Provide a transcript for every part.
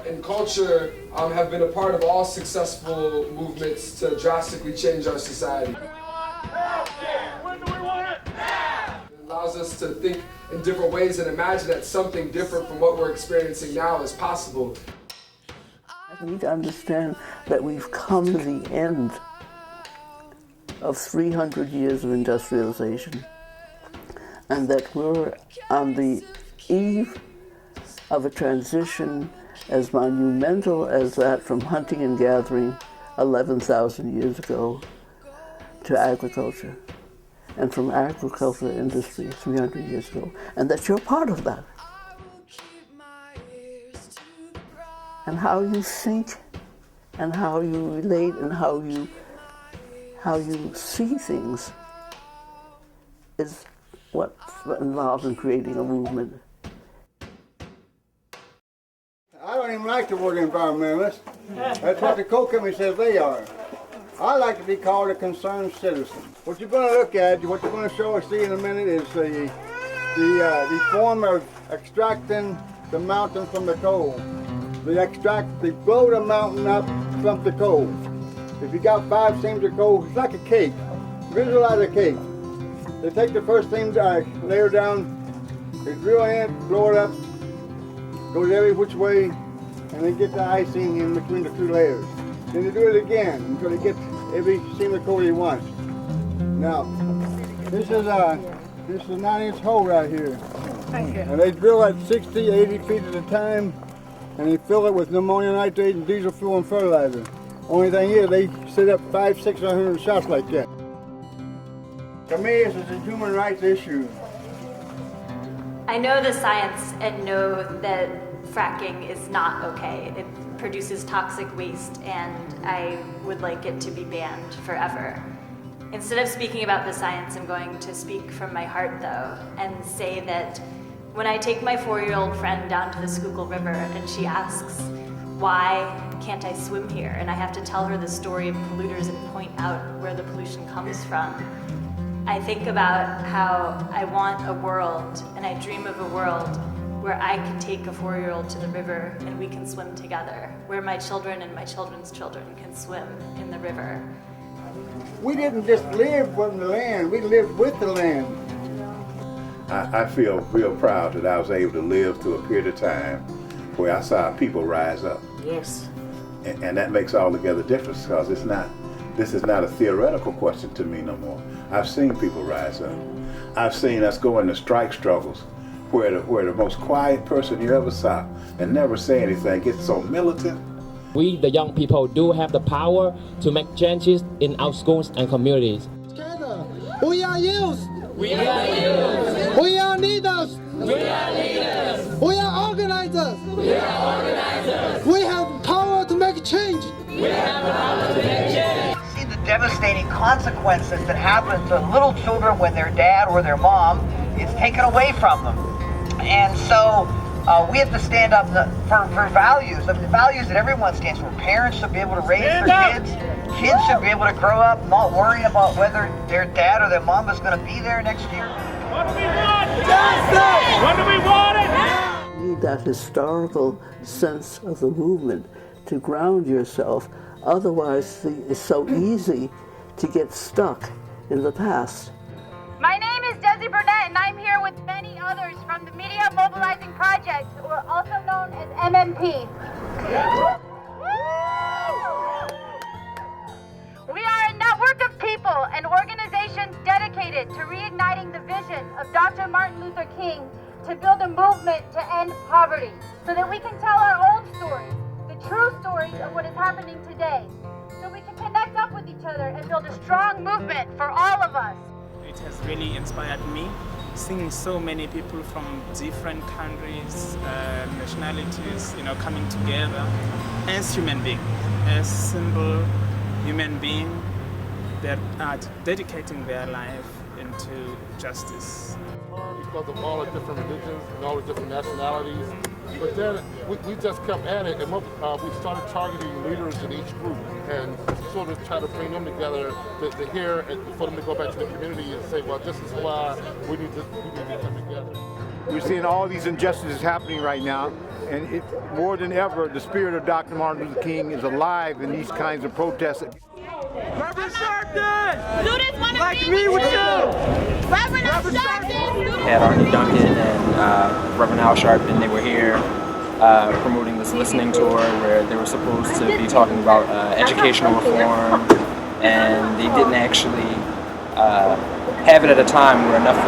and culture have been a part of all successful movements to drastically change our society. When do we want it? Now! It allows us to think in different ways and imagine that something different from what we're experiencing now is possible. We need to understand that we've come to the end of 300 years of industrialization, and that we're on the eve of a transition as monumental as that from hunting and gathering 11,000 years ago to agriculture, and from agricultural industry 300 years ago, and that you're part of that. And how you think and how you relate and how you see things is what's involved in creating a movement. I don't even like the word environmentalist. That's what the coal company says they are. I like to be called a concerned citizen. What you're going to look at, what you're going to show or see in a minute is the form of extracting the mountain from the coal. They blow the mountain up from the coal. If you got 5 seams of coal, it's like a cake. Visualize a cake. They take the first seam layer down, they drill in, blow it up, goes every which way, and they get the icing in between the 2 layers. Then they do it again until they get every seam of coal they want. Now, this is a 9-inch hole right here. Thank you. And they drill at 60, 80 feet at a time, and they fill it with ammonia nitrate and diesel fuel and fertilizer. Only thing is, they set up 500, 600 shots like that. To me, this is a human rights issue. I know the science and know that fracking is not okay. It produces toxic waste, and I would like it to be banned forever. Instead of speaking about the science, I'm going to speak from my heart, though, and say that when I take my 4-year-old friend down to the Schuylkill River and she asks, why can't I swim here? And I have to tell her the story of polluters and point out where the pollution comes from. I think about how I want a world, and I dream of a world where I can take a 4-year-old to the river and we can swim together, where my children and my children's children can swim in the river. We didn't just live on the land, we lived with the land. I feel real proud that I was able to live through a period of time where I saw people rise up. Yes. And that makes altogether difference, because this is not a theoretical question to me no more. I've seen people rise up. I've seen us go into strike struggles where the most quiet person you ever saw and never say anything gets so militant. We, the young people, do have the power to make changes in our schools and communities. Together, we are youth. We are youth. We are leaders. We are leaders. We are organizers. We are organizers. We have power to make change. We have the power to make change. See the devastating consequences that happen to little children when their dad or their mom is taken away from them. And so we have to stand up for values, the values that everyone stands for. Parents should be able to raise their kids. Kids should be able to grow up not worrying about whether their dad or their mom is going to be there next year. What do we want? Justice! What do we want it now? You need that historical sense of the movement to ground yourself. Otherwise, it's so easy to get stuck in the past. My name is Desi Burnett, and I'm here with many others from the Media Mobilizing Project, who are also known as MMP. We are a network of people and organizations dedicated to reigniting the vision of Dr. Martin Luther King to build a movement to end poverty, so that we can tell our own stories, the true stories of what is happening today, so we can connect up with each other and build a strong movement for all of us. It has really inspired me, seeing so many people from different countries, nationalities, coming together as human beings, as simple human beings that are dedicating their life into justice. Because of all the different religions and all the different nationalities, but then we just kept at it, and we started targeting leaders in each group and sort of try to bring them together to hear and for them to go back to the community and say, well, this is why we need to come together. We're seeing all these injustices happening right now, And more than ever, the spirit of Dr. Martin Luther King is alive in these kinds of protests. Reverend Sharpton! Students want to Like to meet with you! Reverend Sharpton! Had Arnie Duncan and Reverend Al Sharpton. They were here promoting this listening tour where they were supposed to be talking about educational reform, and they didn't actually have it at a time where enough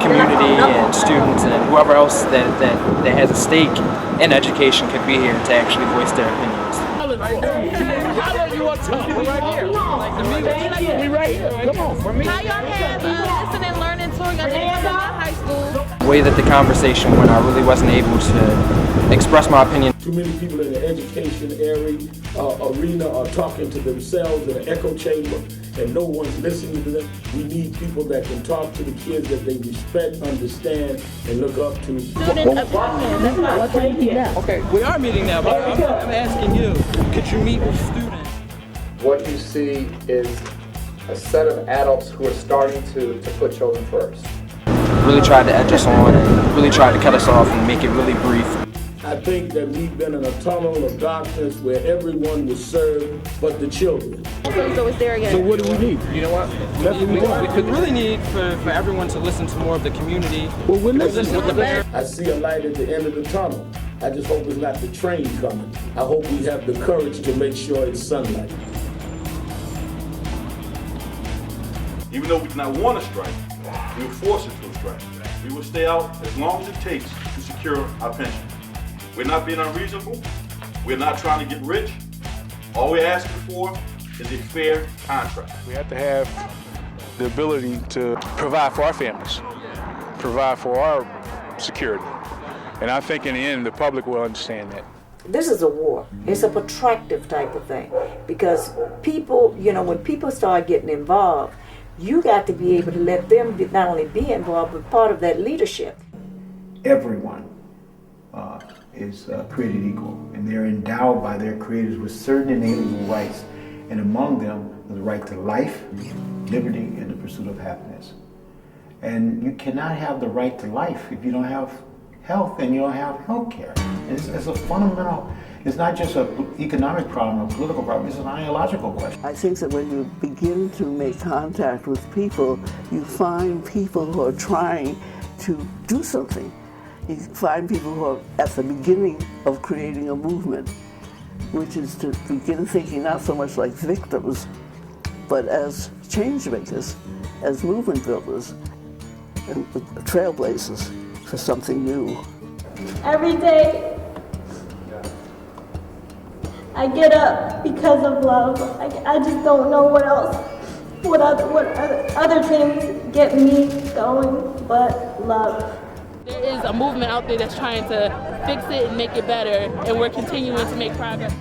community and students and whoever else that has a stake in education could be here to actually voice their opinions. You want to? We're right here. We right here. Come on, for me. How y'all have listen and learning tour at high school? The way that the conversation went, I really wasn't able to express my opinion. Too many people in the education arena are talking to themselves in an echo chamber, and no one's listening to them. We need people that can talk to the kids that they respect, understand, and look up to. Okay, we are meeting now, but I'm asking you, could you meet with students? What you see is a set of adults who are starting to put children first. Really tried to edge us on and really tried to cut us off and make it really brief. I think that we've been in a tunnel of darkness where everyone was served but the children. So it's there again. So what do we need? You know what? We could really need for everyone to listen to more of the community. Well, we're listening. I see a light at the end of the tunnel. I just hope it's not the train coming. I hope we have the courage to make sure it's sunlight. Even though we do not want to strike, we will force it to a strike. We will stay out as long as it takes to secure our pension. We're not being unreasonable. We're not trying to get rich. All we're asking for is a fair contract. We have to have the ability to provide for our families, provide for our security. And I think in the end, the public will understand that. This is a war. It's a protractive type of thing. Because people, when people start getting involved, you got to be able to let them not only be involved, but part of that leadership. Everyone is created equal, and they're endowed by their creators with certain inalienable rights, and among them the right to life, liberty, and the pursuit of happiness. And you cannot have the right to life if you don't have health and you don't have health care. It's a fundamental, it's not just an economic problem, a political problem, it's an ideological question. I think that when you begin to make contact with people, you find people who are trying to do something. You find people who are at the beginning of creating a movement, which is to begin thinking not so much like victims, but as change makers, as movement builders, and trailblazers for something new. Every day, I get up because of love. I just don't know what else, what other things get me going but love. There is a movement out there that's trying to fix it and make it better, and we're continuing to make progress.